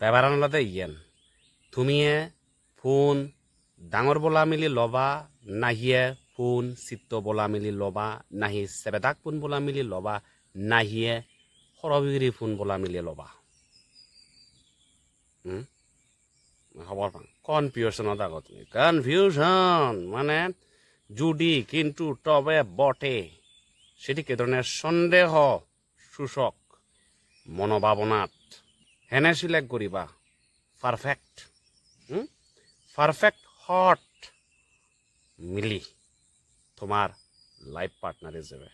বেবারানলাতে yen তুমিয়ে phone ডাঙর বলা মিলি লবা নাহিয়ে ফোন চিত্ত বলা মিলি লবা নাহি সেবেদাক ফোন বলা মিলি লবা নাহিয়ে সৰবিগিৰি ফোন বলা মিলি লবা খবৰ পাওঁ কনফিউজনত আগত কনফিউজন মানে যদি কিন্তু তবে বটে সেটি কে ধরনের সন্দেহ সূচক মনোভাবনাত হেনে সিলেক্ট করিবা পারফেক্ট পারফেক্ট হট মিলি তোমার লাইফ পার্টনার হিসেবে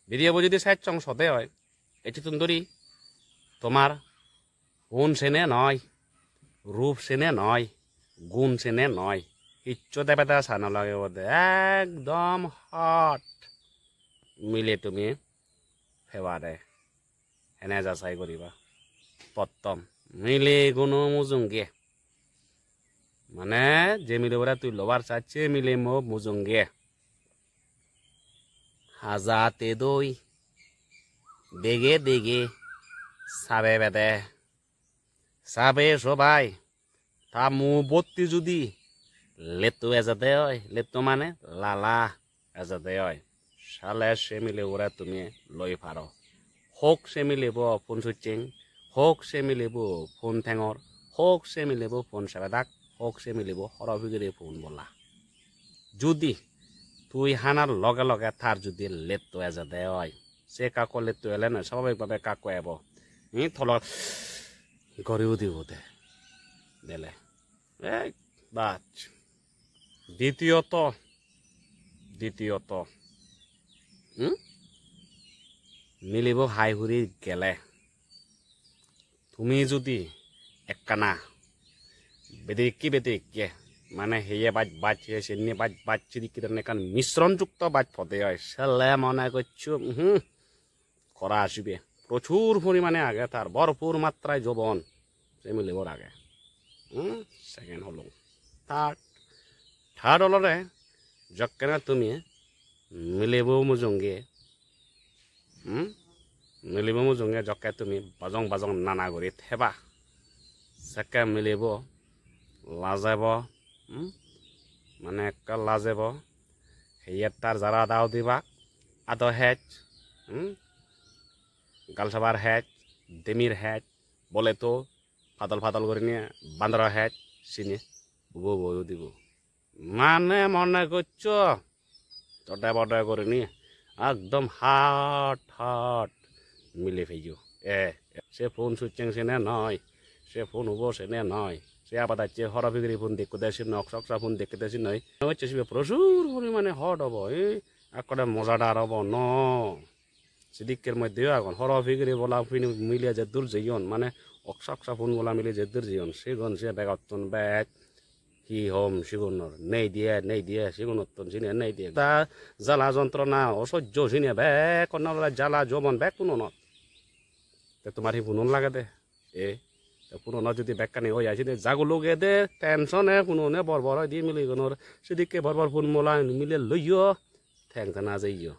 ভিডিও যদি সাইড অংশতে হয় এটি সুন্দরী তোমার গুণ সেনে নয় রূপ সেনে নয় গুণ সেনে নয় কিচ্ছু দেবে তা সানা লাগে বোধে একদম হট মিলে তুমি ফেবারে এনে যাচাই করিবা প্রথম মিলে কোনো মুজুঙ্গে মানে যে মিলে ওরা তুই লবার চাচ্ছে মিলে মো মুজুঙ্গে হাজাতে দই দেগে দেগে সাবে বেদে সাবে সবাই তা মু বত্তি যদি লেতো এজাতে হয় লেতো মানে লালা এজাতে হয় সালে সে মিলে ওরা তুমি লই পারো হোক সে মিলিব ফোন সুইচিং হোক সে মিলিব ফোন ঠেঙর হোক সে মিলিব ফোন সেবেদাক হোক সে মিলিব সৰবিগিৰি ফোন বলা যদি তুই হানার লগে লগে তার যদি লেতো এজাতে হয় সে কাকো লেতো এলে না স্বাভাবিকভাবে কাকো এব থলত গড়িও দিব দে দেলে বাচ দ্বিতীয়ত মিলিব হাই হুরি গেলে তুমি যদি এককানা বেদিকে মানে হেয়ে বাজ সেনি বাজ চিদিকি কারণ মিশ্রণযুক্ত বাজ ফতে হয় সেলে মনে করছো করা আসবে প্রচুর পরিমাণে আগে তার ভরপুর মাত্রায় যৌবন সে মিলিবর আগে সেকেন্ড হলো থার্ড হলরে যকেনা তুমি মিলিব মুজুঙ্গে জকে তুমি বাজং নানা কৰি থেবা সেকে মিলিব লাজাব মানে একটা লাজাব হেয়ার তার যারা দাও দিবা আদো হেজ গালসাবার হেজ দেমির হেজ বলে তো ফাদল করে নিয়ে বান্দর হেজ চিনি বউ দিব মানে মনে করছ চটায় বটায় করে নিয়ে একদম হাট মিলে ফেইও সে ফোন সুইচিং সেনে নয় সে ফোন হবো সেনে নয় সে আবার যাচ্ছে সরবিগিরি ফোন দেখতে দেশি নয় অক্সা ফোন দেখতে দেশি নয় হচ্ছে সে প্রচুর পরিমাণে হট হব একবারে মজাদার হব ন সিদিকের মধ্যেও এখন সরবিগিরি বলা মিলিয়ে যে দূর যাইন মানে অক্সা ফোন বলা মিলিয়ে যে দূর যাইন সেগুন সে বেগতন ব্যাগ কি হোম সিগুনর নেই দিয়ে সিগুনতন সিনে নেই দিয়ে তা জ্বালা যন্ত্রণা অসহ্য সিনে ব্যাগ কন্যা জ্বালা যৌবন ব্যাগ কোনো নত তোমার সি ফুনন লাগে দে পুনঃ যদি ব্যাগকানি হয়ে আসি দে জাগুলোকে দে টেনশনে পুননে বরবর দিয়ে মিলি গনর সেদিকে বরবর ফোন মোলা মিলে লইও ঠ্যাং না যাইও